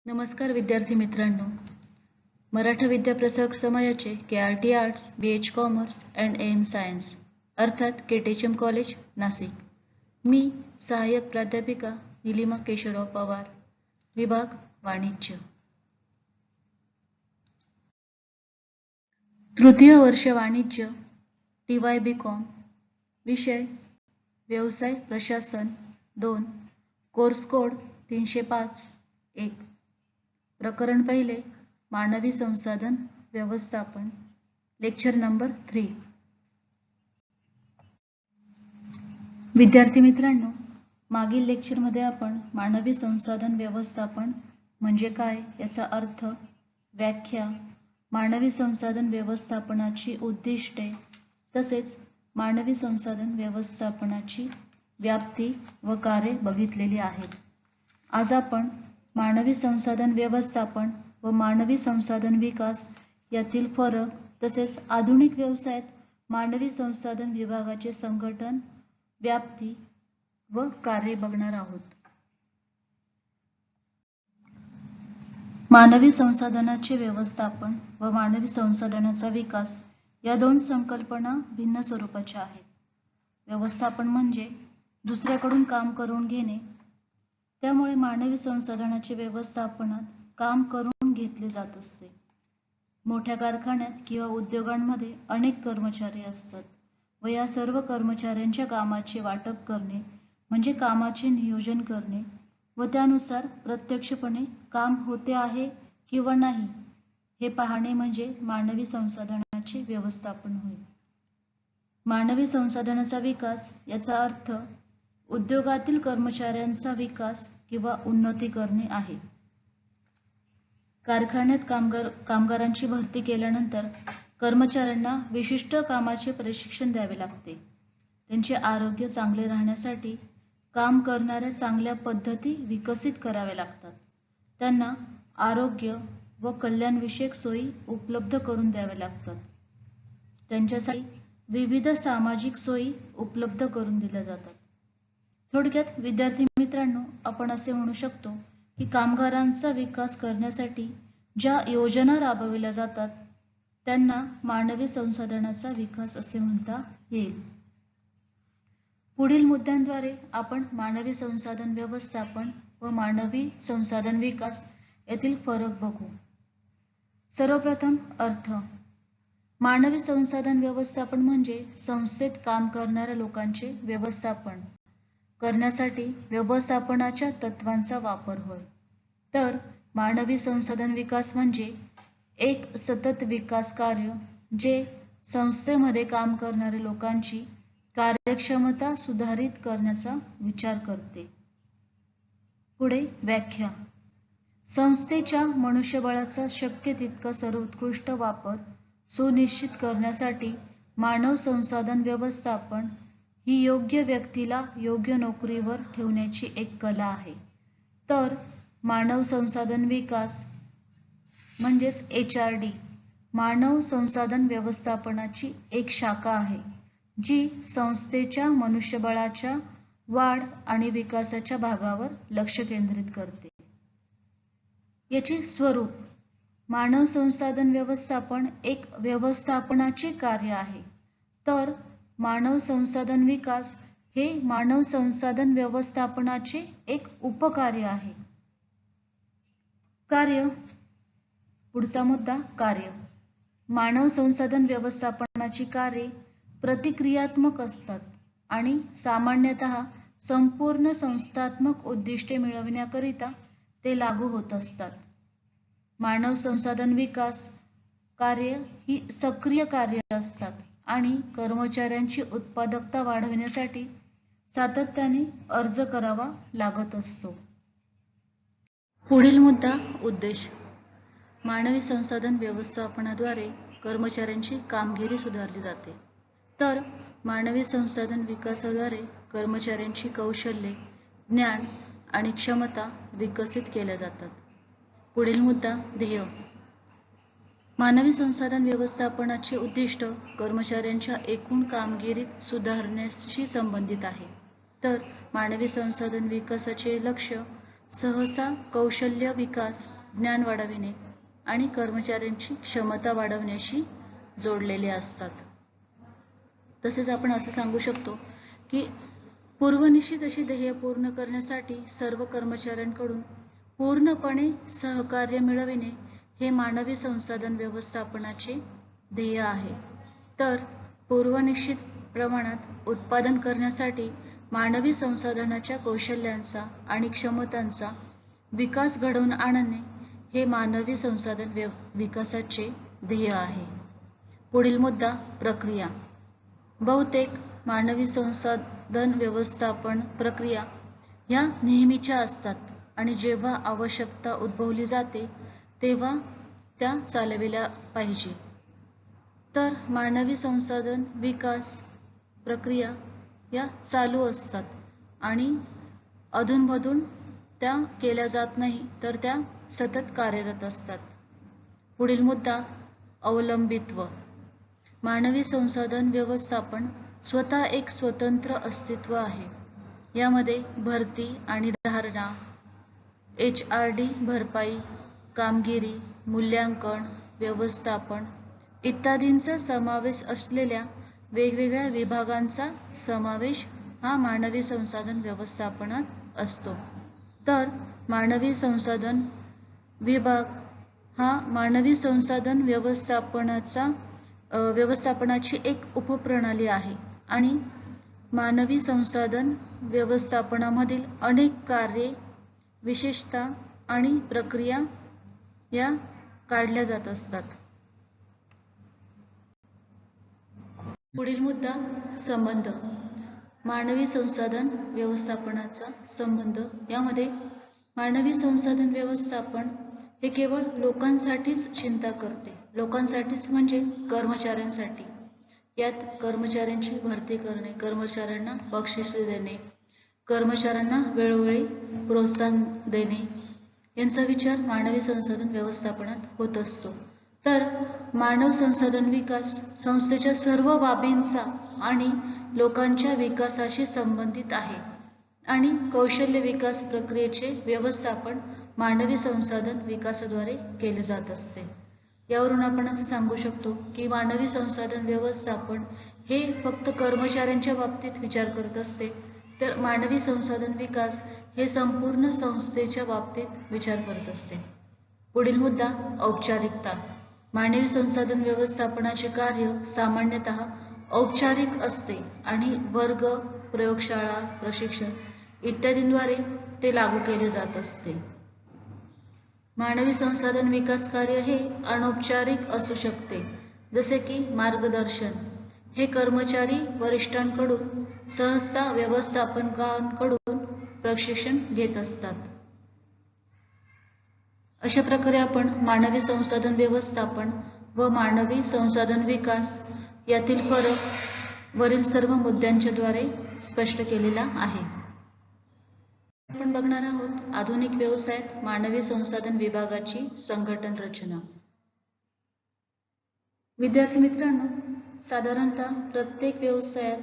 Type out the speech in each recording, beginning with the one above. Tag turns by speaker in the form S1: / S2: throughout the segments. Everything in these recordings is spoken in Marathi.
S1: नमस्कार विद्यार्थी मित्रांनो, मराठा विद्या प्रसारक समाजाचे KRT arts, BH commerce and AM science अर्थात KTHM कॉलेज नाशिक. मी सहाय्यक प्राध्यापिका निलिमा केशवराव पवार, विभाग वाणिज्य. तृतीय वर्ष वाणिज्य, TY/BCom, विषय व्यवसाय प्रशासन 2, कोर्स कोड 305-1. प्रकरण पहिले, मानवी संसाधन व्यवस्थापन, लेक्चर नंबर 3. विद्यार्थी मित्रांनो, मागील लेक्चरमध्ये आपण मानवी संसाधन व्यवस्थापन म्हणजे काय याचा अर्थ, व्याख्या, मानवी संसाधन व्यवस्थापनाची उद्दिष्टे तसेच मानवी संसाधन व्यवस्थापनाची व्याप्ती व कार्ये बघितलेली आहेत. आज आपण मानवी संसाधन व्यवस्थापन व मानवी संसाधन विकास यातील फरक तसेच आधुनिक व्यवसायात मानवी संसाधन विभागाचे संघटन, व्याप्ती व कार्य बघणार आहोत. मानवी संसाधनाचे व्यवस्थापन व मानवी संसाधनाचा विकास या दोन संकल्पना भिन्न स्वरूपाच्या आहेत. व्यवस्थापन म्हणजे दुसऱ्याकडून काम करून घेणे, त्यामुळे मानवी संसाधनाचे व्यवस्थापनात काम करून घेतले जात असते. मोठ्या कारखान्यात किंवा उद्योगांमध्ये अनेक कर्मचारी असतात व या सर्व कर्मचाऱ्यांच्या कामाचे वाटप करणे म्हणजे कामाचे नियोजन करणे व त्यानुसार प्रत्यक्षपणे काम होते आहे किंवा नाही हे पाहणे म्हणजे मानवी संसाधनाचे व्यवस्थापन होय. मानवी संसाधनाचा विकास याचा अर्थ उद्योगातील कर्मचाऱ्यांचा विकास किंवा उन्नती करणे आहे. कारखान्यात कामगारांची भरती केल्यानंतर कर्मचाऱ्यांना विशिष्ट कामाचे प्रशिक्षण द्यावे लागते. त्यांचे आरोग्य चांगले राहण्यासाठी काम करणाऱ्या चांगल्या पद्धती विकसित कराव्या लागतात. त्यांना आरोग्य व कल्याणविषयक सोयी उपलब्ध करून द्याव्या लागतात. त्यांच्यासाठी विविध सामाजिक सोयी उपलब्ध करून दिल्या जातात. थोडक्यात विद्यार्थी मित्रांनो, आपण असे म्हणू शकतो की कामगारांचा विकास करण्यासाठी ज्या योजना राबविल्या जातात त्यांना मानवी संसाधनाचा विकास असे म्हणता येईल. पुढील मुद्द्यांद्वारे आपण मानवी संसाधन व्यवस्थापन व मानवी संसाधन विकास यातील फरक बघू. सर्वप्रथम अर्थ. मानवी संसाधन व्यवस्थापन म्हणजे संस्थेत काम करणाऱ्या लोकांचे व्यवस्थापन करण्यासाठी व्यवस्थापनाच्या तत्वांचा वापर होय. तर मानवी संसाधन विकास म्हणजे एक सतत विकास कार्य जे संस्थेमध्ये काम करणाऱ्या लोकांची कार्यक्षमता सुधारित करण्याचा विचार करते. पुढे व्याख्या. संस्थेच्या मनुष्यबळाचा शक्य तितका सर्वोत्कृष्ट वापर सुनिश्चित करण्यासाठी मानव संसाधन व्यवस्थापन ही योग्य व्यक्तीला योग्य नोकरीवर ठेवण्याची एक कला आहे. तर मानव संसाधन विकास म्हणजेच HRD मानव संसाधन व्यवस्थापनाची एक शाखा आहे जी संस्थेच्या मनुष्यबळाच्या वाढ आणि विकासाच्या भागावर लक्ष केंद्रित करते. याचे स्वरूप. मानव संसाधन व्यवस्थापन एक व्यवस्थापनाचे कार्य आहे, तर मानव संसाधन विकास हे मानव संसाधन व्यवस्थापनाचे एक उपकार्य आहे. कार्य. पुढचा मुद्दा कार्य. मानव संसाधन व्यवस्थापनाची कार्ये प्रतिक्रियात्मक असतात आणि सामान्यतः संपूर्ण संस्थात्मक उद्दिष्टे मिळविण्याकरिता ते लागू होत असतात. मानव संसाधन विकास कार्य ही सक्रिय कार्य असतात आणि कर्मचाऱ्यांची उत्पादकता वाढविण्यासाठी सातत्याने अर्ज करावा लागत असतो. पुढील मुद्दा उद्देश. मानवी संसाधन व्यवस्थापनाद्वारे कर्मचाऱ्यांची कामगिरी सुधारली जाते, तर मानवी संसाधन विकासाद्वारे कर्मचाऱ्यांची कौशल्ये, ज्ञान आणि क्षमता विकसित केल्या जातात. पुढील मुद्दा ध्येय. मानवी संसाधन व्यवस्थापनाचे उद्दिष्ट कर्मचाऱ्यांच्या एकूण कामगिरीत सुधारण्याशी संबंधित आहे, तर मानवी संसाधन विकासाचे लक्ष्य सहसा कौशल्य विकास, ज्ञान वाढविणे आणि कर्मचाऱ्यांची क्षमता वाढवण्याशी जोडलेले असतात. तसेच आपण असं सांगू शकतो की पूर्वनिश्चित अशी ध्येय पूर्ण करण्यासाठी सर्व कर्मचाऱ्यांकडून पूर्णपणे सहकार्य मिळविणे हे मानवी संसाधन व्यवस्थापनाचे ध्येय आहे. तर पूर्वनिश्चित प्रमाणात उत्पादन करण्यासाठी मानवी संसाधनाच्या कौशल्यांचा आणि क्षमतांचा विकास घडवून आणणे हे मानवी संसाधन विकासाचे ध्येय आहे. पुढील मुद्दा प्रक्रिया. बहुतेक मानवी संसाधन व्यवस्थापन प्रक्रिया ह्या नेहमीच्या असतात आणि जेव्हा आवश्यकता उद्भवली जाते तेव्हा त्या चालविल्या पाहिजे. तर मानवी संसाधन विकास प्रक्रिया या चालू असतात आणि अधूनमधून त्या केल्या जात नाही, तर त्या सतत कार्यरत असतात. पुढील मुद्दा अवलंबित्व. मानवी संसाधन व्यवस्थापन स्वतः एक स्वतंत्र अस्तित्व आहे. यामध्ये भरती आणि धारणा, HRD भरपाई, कामगिरी, मूल्यांकन, व्यवस्थापन इत्यादींचा समावेश असलेल्या वेगवेगळ्या विभागांचा समावेश हा मानवी संसाधन व्यवस्थापनात असतो. तर मानवी संसाधन विभाग हा मानवी संसाधन व्यवस्थापनाची एक उपप्रणाली आहे आणि मानवी संसाधन व्यवस्थापनामधील अनेक कार्ये, विशेषता आणि प्रक्रिया या काढल्या जात असतात. पुढील मुद्दा संबंध. मानवी संसाधन व्यवस्थापनाचा संबंध. यामध्ये मानवी संसाधन व्यवस्थापन हे केवळ लोकांसाठीच चिंता करते. लोकांसाठीच म्हणजे कर्मचाऱ्यांसाठी. यात कर्मचाऱ्यांची भरती करणे, कर्मचाऱ्यांना बक्षिसे देणे, कर्मचाऱ्यांना वेळोवेळी प्रोत्साहन देणे यांचा विचार मानवी संसाधन व्यवस्थापनात होत असतो. तर मानव संसाधन विकास संस्थेच्या सर्व बाबींचा आणि लोकांच्या विकासाशी संबंधित आहे आणि कौशल्य विकास प्रक्रियेचे व्यवस्थापन मानवी संसाधन विकासाद्वारे केले जात असते. यावरून आपण असं सांगू शकतो की मानवी संसाधन व्यवस्थापन हे फक्त कर्मचाऱ्यांच्या बाबतीत विचार करत असते, तर मानवी संसाधन विकास हे संपूर्ण संस्थेच्या बाबतीत विचार करत असते. पुढील मुद्दा औपचारिकता. मानवी संसाधन व्यवस्थापनाचे कार्य सामान्यतः औपचारिक असते आणि वर्ग, प्रयोगशाळा, प्रशिक्षण इत्यादींद्वारे ते लागू केले जात असते. मानवी संसाधन विकास कार्य हे अनौपचारिक असू शकते, जसे की मार्गदर्शन. हे कर्मचारी वरिष्ठांकडून सहसा व्यवस्थापकांकडून प्रशिक्षण घेत असतात. अशा प्रकारे आपण मानवी संसाधन व्यवस्थापन व मानवी संसाधन विकास यातील फरक वरील सर्व मुद्द्यांच्या द्वारे स्पष्ट केलेला आहे. आपण बघणार आहोत आधुनिक व्यवसायात मानवी संसाधन विभागाची संघटन रचना. विद्यार्थी मित्रांनो, साधारणतः प्रत्येक व्यवसायात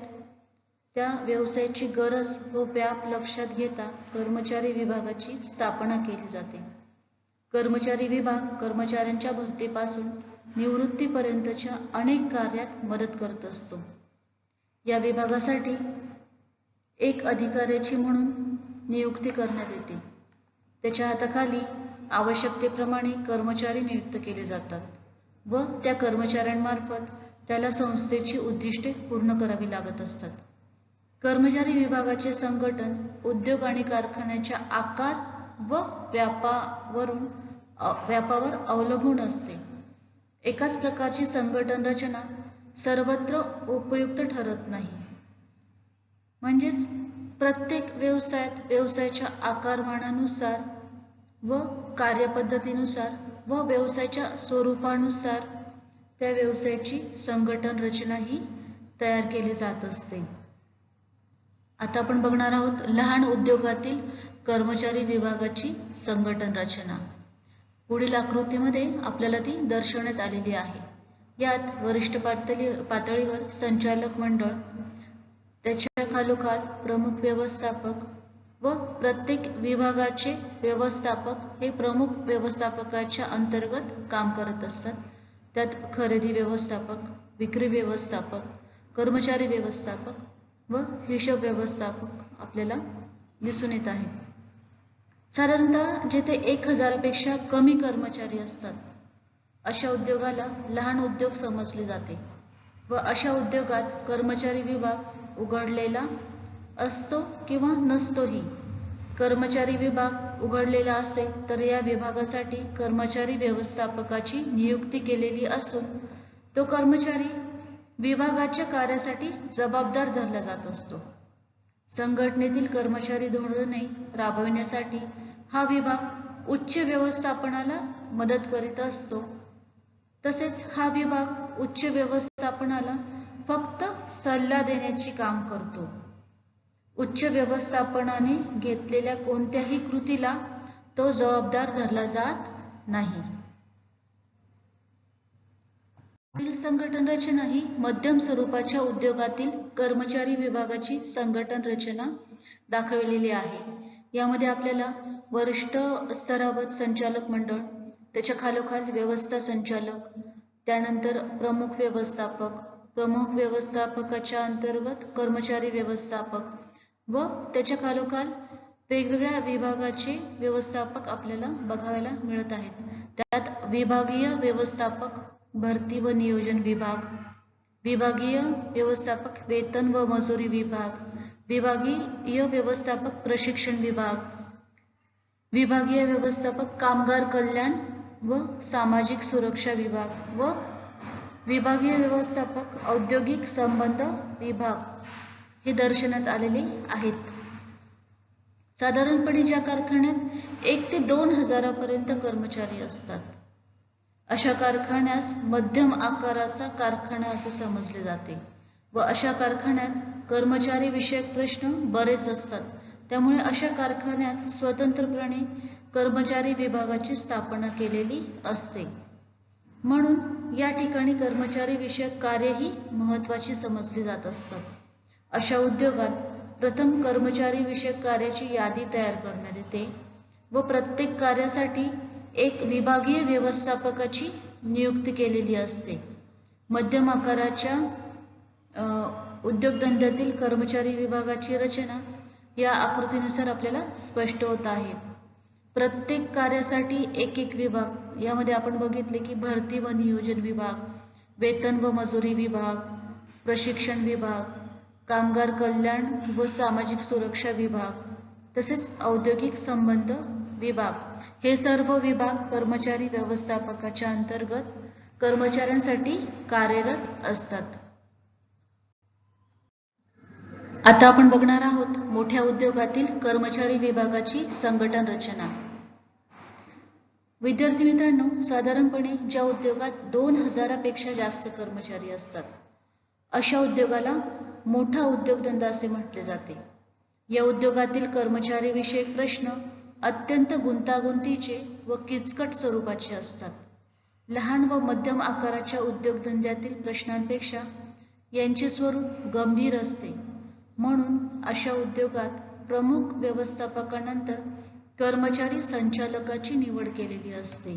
S1: त्या व्यवसायाची गरज व व्याप लक्षात घेता कर्मचारी विभागाची स्थापना केली जाते. कर्मचारी विभाग कर्मचाऱ्यांच्या भरतीपासून निवृत्तीपर्यंतच्या अनेक कार्यात मदत करत असतो. या विभागासाठी एक अधिकाऱ्याची म्हणून नियुक्ती करण्यात येते. त्याच्या हाताखाली आवश्यकतेप्रमाणे कर्मचारी नियुक्त केले जातात व त्या कर्मचाऱ्यांमार्फत त्याला संस्थेची उद्दिष्टे पूर्ण करावी लागत असतात. कर्मचारी विभागाचे संघटन उद्योग आणि कारखान्याच्या आकार व व्यापावर अवलंबून असते. एकाच प्रकारची संघटन रचना सर्वत्र उपयुक्त ठरत नाही. म्हणजेच प्रत्येक व्यवसायात व्यवसायाच्या आकारमानानुसार व कार्यपद्धतीनुसार व व्यवसायाच्या स्वरूपानुसार त्या व्यवसायाची संघटन रचना ही तयार केली जात असते. आता आपण बघणार आहोत लहान उद्योगातील कर्मचारी विभागाची संघटन रचना. पुढील आकृतीमध्ये आपल्याला ती दर्शवण्यात आलेली आहे. यात वरिष्ठ पातळीवर संचालक मंडळ, त्याच्या खालोखाल प्रमुख व्यवस्थापक, व प्रत्येक विभागाचे व्यवस्थापक हे प्रमुख व्यवस्थापकाच्या अंतर्गत काम करत असतात. त्यात खरेदी व्यवस्थापक, विक्री व्यवस्थापक, कर्मचारी व्यवस्थापक व हिशोब व्यवस्थापक आपल्याला दिसून येत आहे. साधारणतः जेथे 1000पेक्षा कमी कर्मचारी असतात अशा उद्योगाला लहान उद्योग समजले जाते व अशा उद्योगात कर्मचारी विभाग उघडलेला असतो किंवा नसतोही. कर्मचारी विभाग उघडलेला असेल तर या विभागासाठी कर्मचारी व्यवस्थापकाची नियुक्ती केलेली असून तो कर्मचारी विभागाच्या कार्यासाठी जबाबदार धरला जात असतो. संघटनेतील कर्मचारी धोरणे राबविण्यासाठी हा विभाग उच्च व्यवस्थापनाला मदत करीत असतो. तसेच हा विभाग उच्च व्यवस्थापनाला फक्त सल्ला देण्याचे काम करतो. उच्च व्यवस्थापनाने घेतलेल्या कोणत्याही कृतीला तो जबाबदार धरला जात नाही. संघटन रचना ही मध्यम स्वरूपाच्या उद्योगातील कर्मचारी विभागाची संघटन रचना दाखवलेली आहे. यामध्ये आपल्याला वरिष्ठ स्तरावर संचालक मंडळ, त्याच्या खालोखाल व्यवस्था संचालक, त्यानंतर प्रमुख व्यवस्थापक, प्रमुख व्यवस्थापकाच्या अंतर्गत कर्मचारी व्यवस्थापक व त्याच्या खालोखाल वेगवेगळ्या विभागाचे व्यवस्थापक आपल्याला बघायला मिळत आहेत. त्यात विभागीय व्यवस्थापक भरती व नियोजन विभाग, विभागीय व्यवस्थापक वेतन व मजुरी विभाग, विभागीय व्यवस्थापक प्रशिक्षण विभाग, विभागीय व्यवस्थापक कामगार कल्याण व सामाजिक सुरक्षा विभाग व विभागीय व्यवस्थापक औद्योगिक संबंध विभाग हे दर्शनात आलेले आहेत. साधारणपणे ज्या कारखान्यात 1 ते 2000 पर्यंत कर्मचारी असतात अशा कारखान्यास मध्यम आकाराचा कारखाना असे समजले जाते व अशा कारखान्यात कर्मचारी विषयक प्रश्न बरेच असतात. त्यामुळे अशा कारखान्यात स्वतंत्रपणे कर्मचारी विभागाची स्थापना केलेली असते. म्हणून या ठिकाणी कर्मचारी विषयक कार्यही महत्त्वाची समजली जात असतात. अशा उद्योगात प्रथम कर्मचारी विषयक कार्याची यादी तयार करण्यात येते व प्रत्येक कार्यासाठी एक विभागीय व्यवस्थापकाची नियुक्ती केलेली असते. मध्यम आकाराच्या उद्योगधंद्यातील कर्मचारी विभागाची रचना या आकृतीनुसार आपल्याला स्पष्ट होत आहे. प्रत्येक कार्यासाठी एक विभाग. यामध्ये आपण बघितले की भरती व नियोजन विभाग, वेतन व मजुरी विभाग, प्रशिक्षण विभाग, कामगार कल्याण व सामाजिक सुरक्षा विभाग, तसेच औद्योगिक संबंध विभाग हे सर्व विभाग कर्मचारी व्यवस्थापकाच्या अंतर्गत कर्मचाऱ्यांसाठी कार्यरत असतात. आता आपण बघणार आहोत मोठ्या उद्योगातील कर्मचारी विभागाची संघटन रचना. विद्यार्थी मित्रांनो, साधारणपणे ज्या उद्योगात 2000पेक्षा जास्त कर्मचारी असतात अशा उद्योगाला मोठा उद्योगधंदा असे म्हटले जाते. या उद्योगातील कर्मचारी विषयक प्रश्न अत्यंत गुंतागुंतीचे व किचकट स्वरूपाचे असतात. लहान व मध्यम आकाराच्या उद्योगधंद्यातील प्रश्नांपेक्षा यांचे स्वरूप गंभीर असते. म्हणून अशा उद्योगात प्रमुख व्यवस्थापकानंतर कर्मचारी संचालकाची निवड केलेली असते.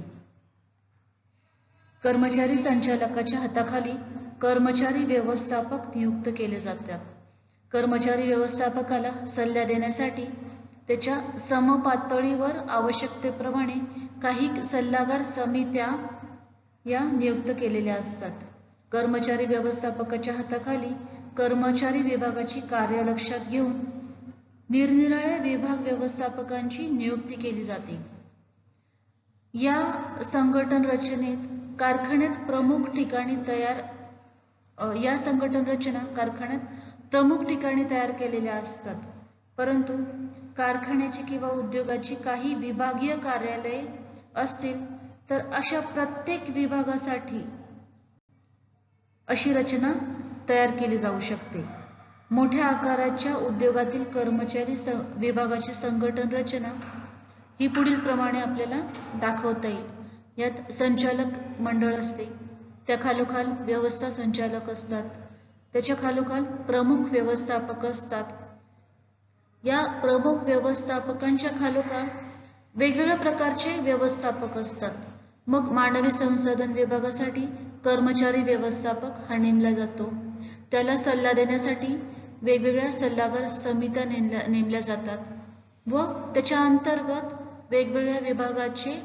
S1: कर्मचारी संचालकाच्या हाताखाली कर्मचारी व्यवस्थापक नियुक्त केले जातात. कर्मचारी व्यवस्थापकाला सल्ला देण्यासाठी त्याच्या समपातळीवर आवश्यकतेप्रमाणे काही सल्लागार समित्या या नियुक्त केलेल्या असतात. कर्मचारी व्यवस्थापकाच्या हाताखाली कर्मचारी विभागाची कार्य लक्षात घेऊन निरनिराळ्या विभाग व्यवस्थापकांची नियुक्ती केली जाते. या संघटन रचनेत कारखान्यात प्रमुख ठिकाणी तयार केलेल्या असतात. परंतु कारखान्याची किंवा उद्योगाची काही विभागीय कार्यालये असतील तर अशा प्रत्येक विभागासाठी अशी रचना तयार केली जाऊ शकते. मोठ्या आकाराच्या उद्योगातील कर्मचारी विभागाची संघटन रचना ही पुढील प्रमाणे आपल्याला दाखवता येईल. यात संचालक मंडळ असते, त्या खालोखाल व्यवस्था संचालक असतात, त्याच्या खालोखाल प्रमुख व्यवस्थापक असतात, या प्रमुख व्यवस्थापकांच्या खालोखाल वेगवेगळ्या प्रकारचे व्यवस्थापक असतात. मग मानवी संसाधन विभागासाठी कर्मचारी व्यवस्थापक हा नेमला जातो. त्याला सल्ला देण्यासाठी वेगवेगळ्या सल्लागार समित्या नेमल्या जातात व त्याच्या अंतर्गत वेगवेगळ्या विभागाचे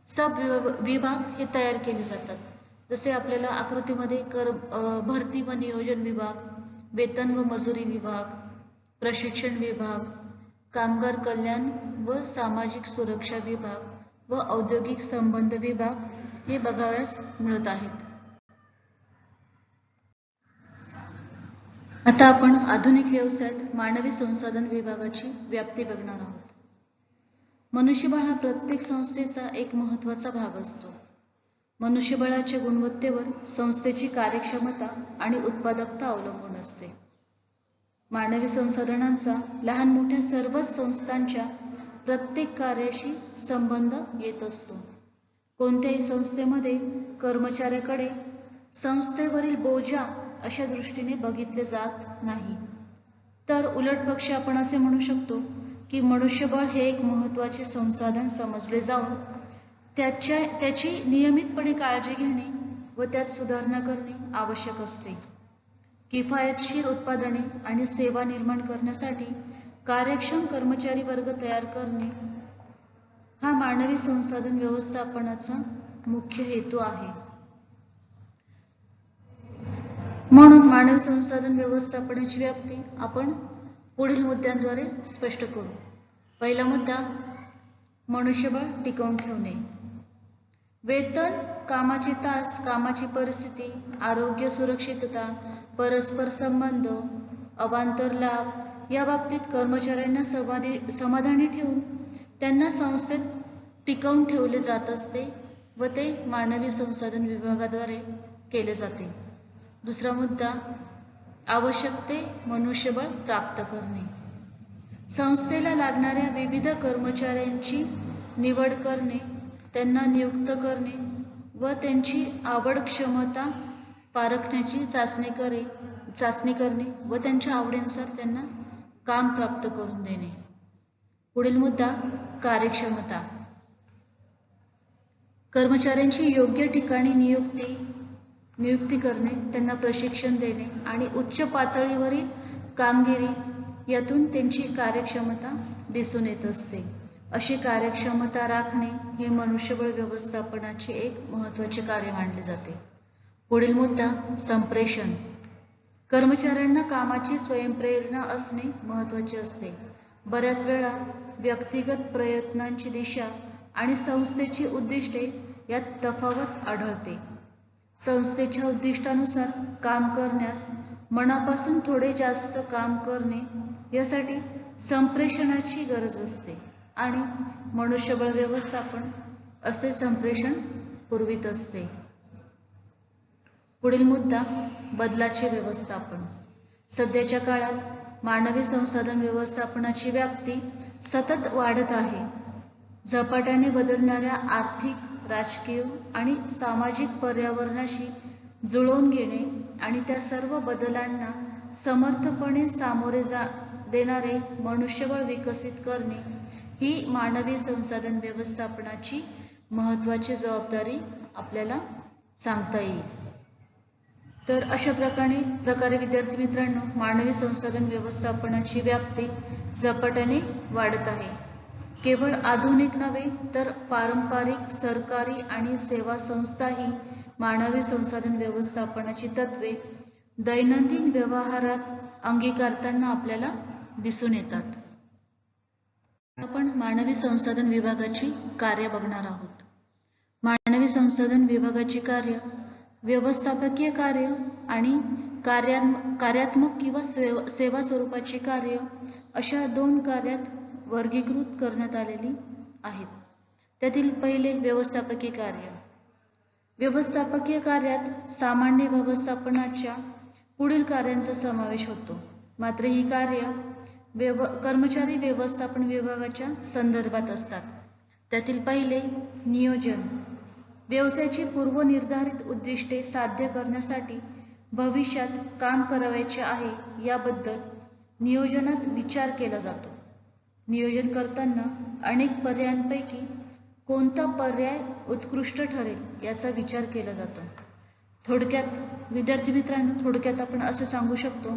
S1: सब विभाग हे तयार केले जातात. जसे आपल्याला आकृतीमध्ये भरती व नियोजन विभाग, वेतन व मजुरी विभाग, प्रशिक्षण विभाग, कामगार कल्याण व सामाजिक सुरक्षा विभाग व औद्योगिक संबंध विभाग हे बघावयास मिळत आहेत. आता आपण आधुनिक व्यवसायात मानवी संसाधन विभागाची व्याप्ती बघणार आहोत. मनुष्यबळ हा प्रत्येक संस्थेचा एक महत्त्वाचा भाग असतो. मनुष्यबळाच्या गुणवत्तेवर संस्थेची कार्यक्षमता आणि उत्पादकता अवलंबून असते. मानवी संसाधनांचा लहान मोठ्या सर्वच संस्थांच्या प्रत्येक कार्याशी संबंध येत असतो. कोणत्याही संस्थेमध्ये कर्मचाऱ्याकडे संस्थेवरील बोजा अशा दृष्टीने बघितले जात नाही. तर उलट पक्षी आपण असे म्हणू शकतो की मनुष्यबळ हे एक महत्त्वाचे संसाधन समजले जाऊन त्याची नियमितपणे काळजी घेणे व त्यात सुधारणा करणे आवश्यक असते. किफायतशीर उत्पादने आणि सेवा निर्माण करण्यासाठी कार्यक्षम कर्मचारी वर्ग तयार करणे हा मानवी संसाधन व्यवस्थापनाचा मुख्य हेतू आहे. म्हणून मानवी संसाधन व्यवस्थापनाची व्याप्ती आपण पुढील मुद्द्यांद्वारे स्पष्ट करू. पहिला मुद्दा, मनुष्यबळ टिकवून ठेवणे. वेतन, कामाचे तास, कामाची परिस्थिती, आरोग्य सुरक्षितता, परस्पर संबंध, अवांतर लाभ या बाबतीत कर्मचाऱ्यांना समाधानी ठेवून त्यांना संस्थेत टिकवून ठेवले जात असते व ते मानवी संसाधन विभागाद्वारे केले जाते. दुसरा मुद्दा, आवश्यक ते मनुष्यबळ प्राप्त करणे. संस्थेला लागणाऱ्या विविध कर्मचाऱ्यांची निवड करणे, त्यांना नियुक्त करणे व त्यांची आवड क्षमता पारखण्याची चाचणी करणे व त्यांच्या आवडीनुसार त्यांना काम प्राप्त करून देणे. पुढील मुद्दा, कार्यक्षमता. कर्मचाऱ्यांची योग्य ठिकाणी नियुक्ती करणे, त्यांना प्रशिक्षण देणे आणि उच्च पातळीवरील कामगिरी यातून त्यांची कार्यक्षमता दिसून येत असते. अशी कार्यक्षमता राखणे हे मनुष्यबळ व्यवस्थापनाचे एक महत्त्वाचे कार्य मानले जाते. पुढील मुद्दा, संप्रेषण. कर्मचाऱ्यांना कामाची स्वयंप्रेरणा असणे महत्त्वाचे असते. बऱ्याच वेळा व्यक्तिगत प्रयत्नांची दिशा आणि संस्थेची उद्दिष्टे यात तफावत आढळते. संस्थेच्या उद्दिष्टानुसार काम करण्यास मनापासून थोडे जास्त काम करणे यासाठी संप्रेषणाची गरज असते आणि मनुष्यबळ व्यवस्थापन असे संप्रेषण पुरवित असते. पुढील मुद्दा, बदलाचे व्यवस्थापन. सध्याच्या काळात मानवी संसाधन व्यवस्थापनाची व्याप्ती सतत वाढत आहे. झपाट्याने बदलणाऱ्या आर्थिक, राजकीय आणि सामाजिक पर्यावरणाशी जुळवून घेणे आणि त्या सर्व बदलांना समर्थपणे सामोरे देणारे मनुष्यबळ विकसित करणे ही मानवी संसाधन व्यवस्थापनाची महत्त्वाची जबाबदारी आपल्याला सांगता येईल. तर अशा प्रकारे विद्यार्थी मित्रांनो, मानवी संसाधन व्यवस्थापनाची व्याप्ती झपाट्याने वाढत आहे. केवळ आधुनिक नव्हे तर पारंपरिक सरकारी आणि सेवा संस्थाही मानवी संसाधन व्यवस्थापनाची तत्त्वे दैनंदिन व्यवहारात अंगीकारताना आपल्याला दिसून येतात. आपण मानवी संसाधन विभागाची कार्य बघणार आहोत. मानवी संसाधन विभागाची कार्य व्यवस्थापकीय कार्य आणि कार्यात्मक किंवा सेवा स्वरूपाची कार्य अशा दोन कार्यात वर्गीकृत करण्यात आलेली आहेत. त्यातील पहिले व्यवस्थापकीय कार्य. व्यवस्थापकीय कार्यात सामान्य व्यवस्थापनाच्या पुढील कार्यांचा समावेश होतो. मात्र ही कार्य कर्मचारी व्यवस्थापन विभागाच्या संदर्भात असतात. त्यातील पहिले नियोजन. व्यवसायाची पूर्वनिर्धारित उद्दिष्टे साध्य करण्यासाठी भविष्यात काम करावयाचे आहे याबद्दल नियोजनात विचार केला जातो. नियोजन करताना अनेक पर्यायांपैकी कोणता पर्याय उत्कृष्ट ठरेल याचा विचार केला जातो. थोडक्यात विद्यार्थी मित्रांनो, थोडक्यात आपण असे सांगू शकतो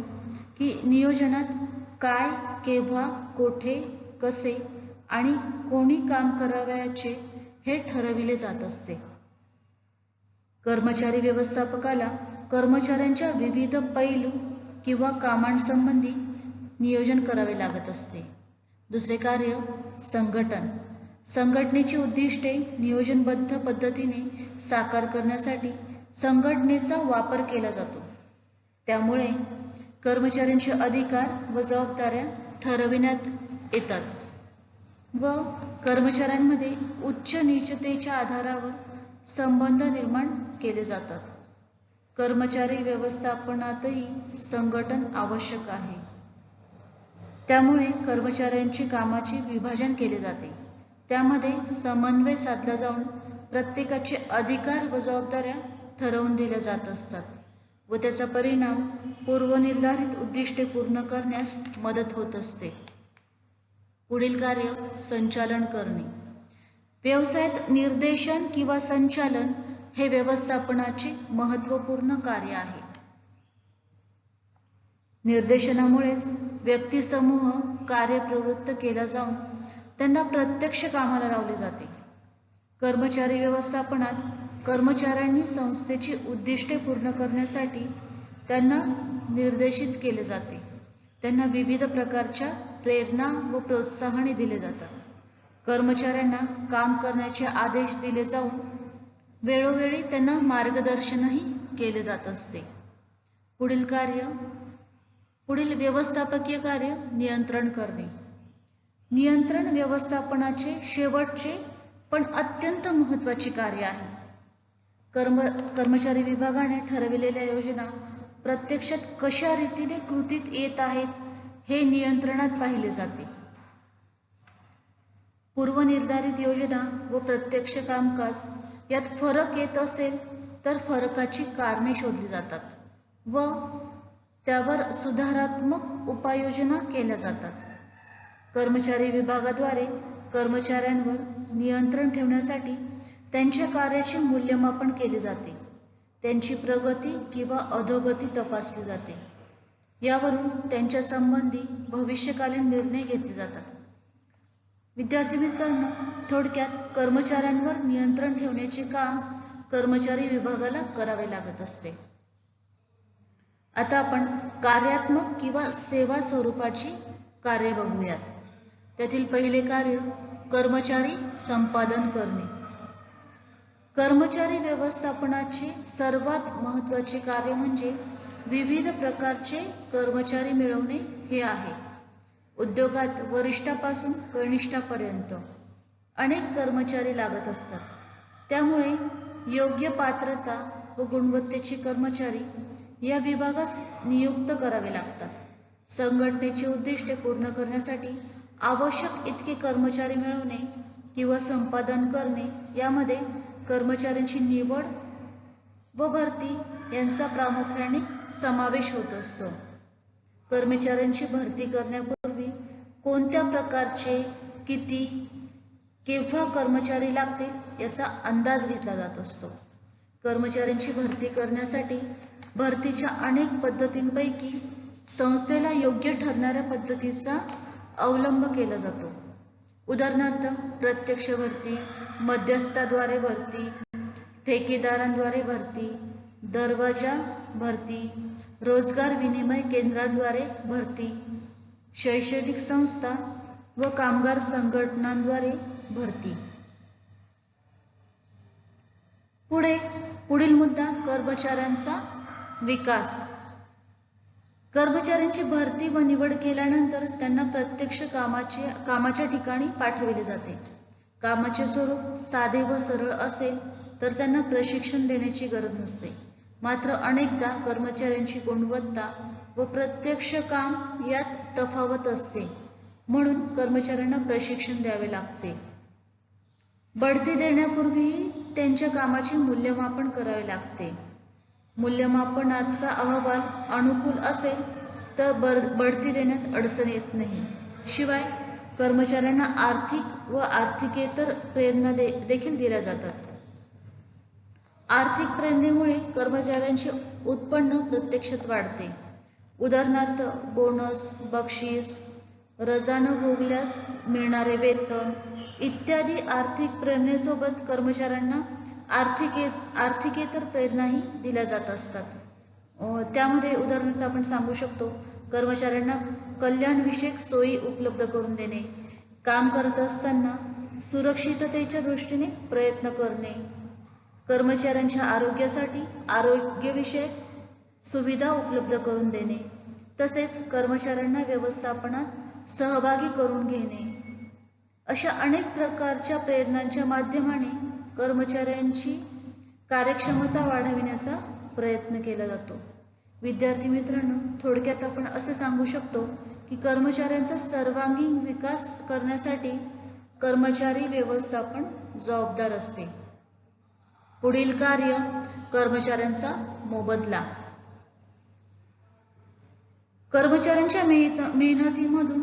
S1: की नियोजनात काय, केव्हा, कोठे, कसे आणि कोणी काम करावयाचे हे ठरविले जात असते. कर्मचारी व्यवस्थापकाला कर्मचाऱ्यांच्या विविध पैलू किंवा कामांसंबंधी नियोजन करावे लागत असते. दुसरे कार्य संघटन. संघटनेची उद्दिष्टे नियोजनबद्ध पद्धतीने साकार करण्यासाठी संघटनेचा वापर केला जातो. त्यामुळे कर्मचाऱ्यांचे अधिकार व जबाबदाऱ्या ठरविण्यात येतात व कर्मचाऱ्यांमध्ये उच्च नीचतेच्या आधारावर संबंध निर्माण केले जातात. कर्मचारी व्यवस्थापनातही संघटन आवश्यक आहे. त्यामुळे कर्मचाऱ्यांची कामाचे विभाजन केले जाते. त्यामध्ये समन्वय साधला जाऊन प्रत्येकाचे अधिकार व जबाबदाऱ्या ठरवून दिल्या जात असतात व त्याचा परिणाम पूर्वनिर्धारित उद्दिष्टे पूर्ण करण्यास मदत होत असते. पुढील कार्य संचालन करणे. व्यवसायात निर्देशन किंवा संचालन हे व्यवस्थापनाचे महत्त्वपूर्ण कार्य आहे. निर्देशनामुळेच व्यक्तिसमूह कार्यप्रवृत्त केला जाऊन त्यांना प्रत्यक्ष कामाला लावले जाते. कर्मचारी व्यवस्थापनात कर्मचाऱ्यांनी संस्थेची उद्दिष्टे पूर्ण करण्यासाठी त्यांना निर्देशित केले जाते. त्यांना विविध प्रकारच्या प्रेरणा व प्रोत्साहने दिले जातात. कर्मचाऱ्यांना काम करण्याचे आदेश दिले जाऊन वेळोवेळी त्यांना मार्गदर्शनही केले जात असते. पुढील व्यवस्थापकीय कार्य नियंत्रण करणे. नियंत्रण व्यवस्थापनाचे शेवटचे पण अत्यंत महत्त्वाचे कार्य आहे. कर्मचारी विभागाने ठरविलेल्या योजना प्रत्यक्षात कशा रीतीने कृतीत येत आहेत हे नियंत्रणात पाहिले जाते. पूर्वनिर्धारित योजना व प्रत्यक्ष कामकाज यात फरक येत असेल तर फरकाची कारणे शोधली जातात व त्यावर सुधारात्मक उपाययोजना केल्या जातात. कर्मचारी विभागाद्वारे कर्मचाऱ्यांवर नियंत्रण ठेवण्यासाठी त्यांच्या कार्याचे मूल्यमापन केले जाते. त्यांची प्रगती किंवा अधोगती तपासली जाते. यावरून त्यांच्या संबंधी भविष्यकालीन निर्णय घेतले जातात. विद्यार्थी मित्रांनो, थोडक्यात कर्मचाऱ्यांवर नियंत्रण ठेवण्याचे काम कर्मचारी विभागाला करावे लागत असते. आता आपण कार्यात्मक किंवा सेवा स्वरूपाची कार्य बघूयात. त्यातील पहिले कार्य कर्मचारी संपादन करणे. कर्मचारी व्यवस्थापनाचे सर्वात महत्त्वाचे कार्य म्हणजे विविध प्रकारचे कर्मचारी मिळवणे हे आहे. उद्योगात वरिष्ठापासून कनिष्ठापर्यंत अनेक कर्मचारी लागत असतात. त्यामुळे योग्य पात्रता व गुणवत्तेचे कर्मचारी या विभागास नियुक्त करावे लागतात. संघटनेची उद्दिष्टे पूर्ण करण्यासाठी आवश्यक इतके कर्मचारी मिळवणे किंवा संपादन करणे यामध्ये कर्मचाऱ्यांची निवड व भरती यांचा प्रामुख्याने समावेश होत असतो. कर्मचाऱ्यांची भरती करण्यापूर्वी कोणत्या प्रकारचे, किती, केव्हा कर्मचारी लागतील याचा अंदाज घेतला जात असतो. कर्मचाऱ्यांची भरती करण्यासाठी भरतीच्या अनेक पद्धतींपैकी संस्थेला योग्य ठरणाऱ्या पद्धतीचा अवलंब केला जातो. उदाहरणार्थ प्रत्यक्ष भरती, मध्यस्थाद्वारे भरती, ठेकेदारांद्वारे भरती, दरवाजा भरती, रोजगार विनिमय केंद्रांद्वारे भरती, शैक्षणिक संस्था व कामगार संघटनांद्वारे भरती. पुढील मुद्दा कर्मचाऱ्यांचा विकास. कर्मचाऱ्यांची भरती व निवड केल्यानंतर त्यांना प्रत्यक्ष कामाच्या ठिकाणी पाठविले जाते. कामाचे स्वरूप साधे व सरळ असेल तर त्यांना प्रशिक्षण देण्याची गरज नसते. मात्र अनेकदा कर्मचाऱ्यांची गुणवत्ता व प्रत्यक्ष काम यात तफावत असते, म्हणून कर्मचाऱ्यांना प्रशिक्षण द्यावे लागते. बढती देण्यापूर्वीही त्यांच्या कामाचे मूल्यमापन करावे लागते. मूल्यमापनाचा अहवाल अनुकूल असेल तर बढती देण्यात अडचण येत नाही. शिवाय कर्मचाऱ्यांना आर्थिक व आर्थिकेतर प्रेरणा देखील दिल्या जातात. आर्थिक प्रेरणेमुळे कर्मचाऱ्यांचे उत्पन्न प्रत्यक्षात वाढते. उदाहरणार्थ बोनस, बक्षीस, रजा न भोगल्यास मिळणारे वेतन इत्यादी आर्थिक प्रेरणेसोबत कर्मचाऱ्यांना आर्थिकेतर प्रेरणाही दिल्या जात असतात. त्यामध्ये उदाहरणार्थ आपण सांगू शकतो, कर्मचाऱ्यांना कल्याणविषयक सोयी उपलब्ध करून देणे, काम करत असताना सुरक्षिततेच्या दृष्टीने प्रयत्न करणे, कर्मचाऱ्यांच्या आरोग्यासाठी आरोग्यविषयक सुविधा उपलब्ध करून देणे, तसेच कर्मचाऱ्यांना व्यवस्थापनात सहभागी करून घेणे, अशा अनेक प्रकारच्या प्रेरणांच्या माध्यमाने कर्मचाऱ्यांची कार्यक्षमता वाढविण्याचा प्रयत्न केला जातो. विद्यार्थी मित्रांनो, थोडक्यात आपण असे सांगू शकतो की कर्मचाऱ्यांचा सर्वांगीण विकास करण्यासाठी कर्मचारी व्यवस्थापन जबाबदार असते. पुढील कार्य, कर्मचाऱ्यांचा मोबदला. कर्मचाऱ्यांच्या मेहनतीमधून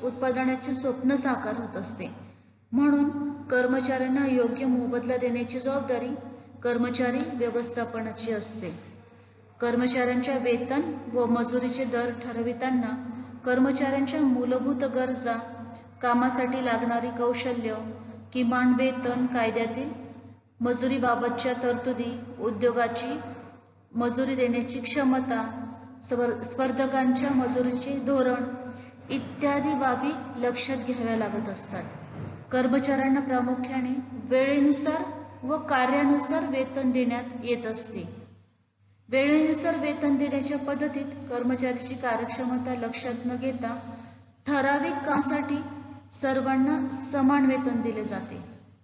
S1: उत्पादनाचे स्वप्न साकार होत असते. म्हणून कर्मचाऱ्यांना योग्य मोबदला देण्याची जबाबदारी कर्मचारी व्यवस्थापनाची असते. कर्मचाऱ्यांच्या वेतन व मजुरीचे दर ठरविताना कर्मचाऱ्यांच्या मूलभूत गरजा, कामासाठी लागणारी कौशल्य, किमान वेतन, कायद्यातील मजुरीबाबतच्या तरतुदी, उद्योगाची मजुरी देण्याची क्षमता, स्पर्धकांच्या मजुरीचे धोरण इत्यादी बाबी लक्षात घ्याव्या लागत असतात. कर्मचाऱ्यांना प्रामुख्याने वेळेनुसार व कार्यानुसार वेतन देण्यात येत असते. वेळेनुसार वेतन देण्याच्या पद्धतीत कर्मचाऱ्याची कार्यक्षमता लक्षात न घेता ठराविक कामासाठी सर्वांना समान वेतन दिले जाते.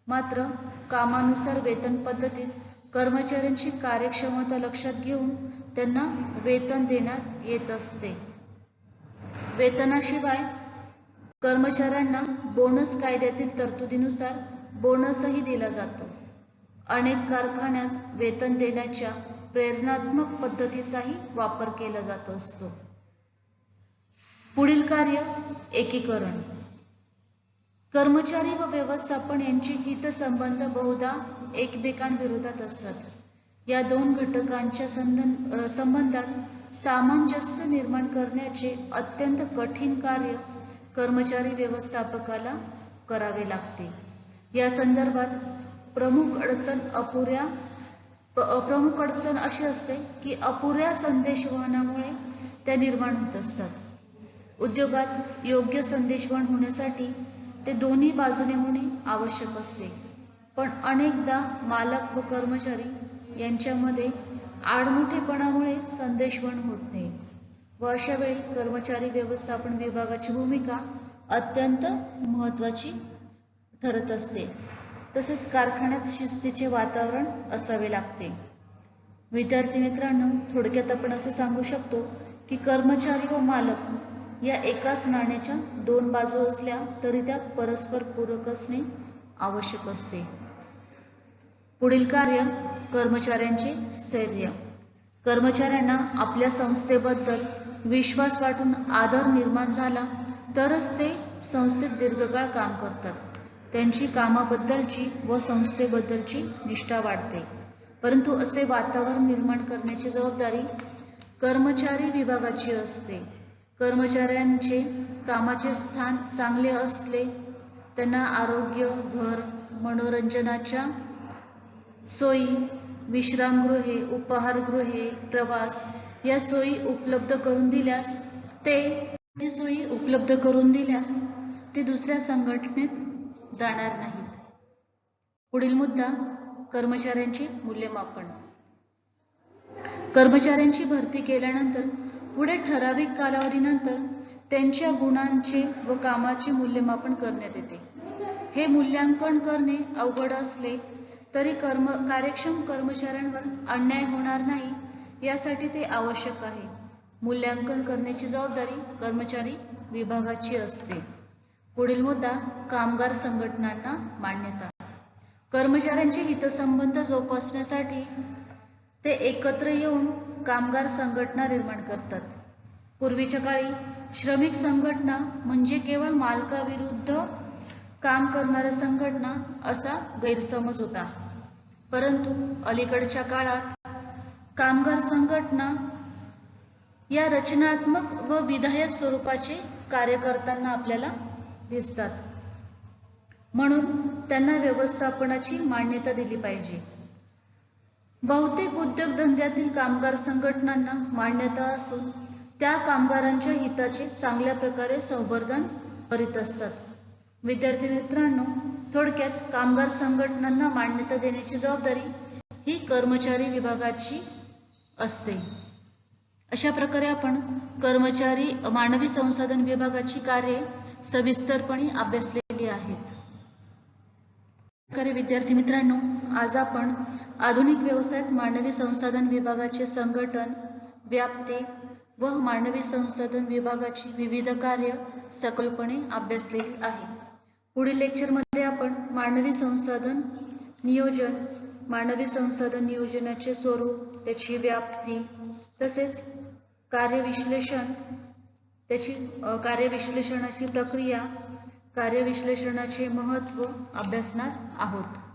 S1: मात्र कामानुसार वेतन पद्धतीत कर्मचाऱ्यांची कार्यक्षमता लक्षात घेऊन त्यांना वेतन देण्यात येत असते. वेतनाशिवाय कर्मचाऱ्यांना बोनस कायद्यातील तरतुदीनुसार बोनसही दिला जातो. अनेक कारखान्यात वेतन देण्याच्या प्रेरणात्मक पद्धतीचाही वापर केला जात असतो. पुढील कार्य, एकीकरण. कर्मचारी व व्यवस्थापन यांचे हितसंबंध बहुधा एकमेकांविरोधात असतात. या दोन घटकांच्या संबंधात सामंजस्य निर्माण करण्याचे अत्यंत कठीण कार्य कर्मचारी व्यवस्थापकाला करावे लागते. या संदर्भात प्रमुख अडचण अशी असते की अपुऱ्या संदेशवहनामुळे त्या निर्माण होत असतात. उद्योगात योग्य संदेशवहन होण्यासाठी ते दोन्ही बाजूने होणे आवश्यक असते. पण अनेकदा मालक व कर्मचारी यांच्यामध्ये आडमुठेपणामुळे संदेशवहन होत नाही व अशा वेळी कर्मचारी व्यवस्थापन विभागाची भूमिका अत्यंत महत्त्वाची ठरत असते. तसेच कारखान्यात शिस्तीचे वातावरण असावे लागते. विद्यार्थी मित्रांनो, थोडक्यात आपण असे सांगू शकतो की कर्मचारी व मालक या एकाच नाण्याच्या दोन बाजू असल्या तरी त्या परस्पर पूरक असणे आवश्यक असते. पुढील कार्य, कर्मचाऱ्यांचे स्थैर्य. कर्मचाऱ्यांना आपल्या संस्थेबद्दल विश्वास वाटून आदर निर्माण झाला तरच ते संस्थेत दीर्घकाळ काम करतात. त्यांची कामाबद्दलची व संस्थेबद्दलची निष्ठा वाढते. परंतु असे वातावरण निर्माण करण्याची जबाबदारी कर्मचारी विभागाची असते. कर्मचाऱ्यांचे कामाचे स्थान चांगले असले, त्यांना आरोग्य, घर, मनोरंजनाच्या सोयी, विश्रामगृहे, उपाहारगृहे, प्रवास या सोयी उपलब्ध करून दिल्यास ते दुसऱ्या संघटनेत जाणार नाहीत. पुढील मुद्दा, कर्मचाऱ्यांचे मूल्यमापन. कर्मचाऱ्यांची भरती केल्यानंतर पुढे ठराविक कालावधीनंतर त्यांच्या गुणांचे व कामाचे मूल्यमापन करण्यात येते. हे मूल्यांकन करणे अवघड असले तरी कार्यक्षम कर्मचाऱ्यांवर अन्याय होणार नाही यासाठी ते आवश्यक आहे. मूल्यांकन करण्याची जबाबदारी कर्मचारी विभागाची असते. पुढील मुद्दा, कामगार संघटनांना मान्यता. कर्मचाऱ्यांचे हितसंबंध जोपासण्यासाठी ते एकत्र येऊन कामगार संघटना निर्माण करतात. पूर्वीच्या काळी श्रमिक संघटना म्हणजे केवळ मालकाविरुद्ध काम करणाऱ्या संघटना असा गैरसमज होता. परंतु अलीकडच्या काळात कामगार संघटना या रचनात्मक व विधायक स्वरूपाचे कार्य करताना आपल्याला दिसतात. म्हणून त्यांना व्यवस्थापनाची मान्यता दिली पाहिजे. बहुतेक उद्योगधंद्यातील कामगार संघटनांना मान्यता असून त्या कामगारांच्या हिताचे चांगल्या प्रकारे संवर्धन करीत असतात. विद्यार्थी मित्रांनो, थोडक्यात कामगार संघटनांना मान्यता देण्याची जबाबदारी ही कर्मचारी विभागाची असते. अशा प्रकारे आपण कर्मचारी मानवी संसाधन विभागाची कार्ये सविस्तरपणे अभ्यासलेली आहेत. विद्यार्थी मित्रांनो, आज आपण आधुनिक व्यवसायात मानवी संसाधन विभागाचे संघटन, व्याप्ती व मानवी संसाधन विभागाची विविध कार्य सखोलपणे अभ्यासलेली आहे. पुढील लेक्चरमध्ये आपण मानवी संसाधन नियोजन, मानवी संसाधन नियोजनाचे स्वरूप, त्याची व्याप्ती तसेच कार्यविश्लेषण, त्याची कार्यविश्लेषणाची प्रक्रिया, कार्यविश्लेषणाचे महत्त्व अभ्यासणार आहोत.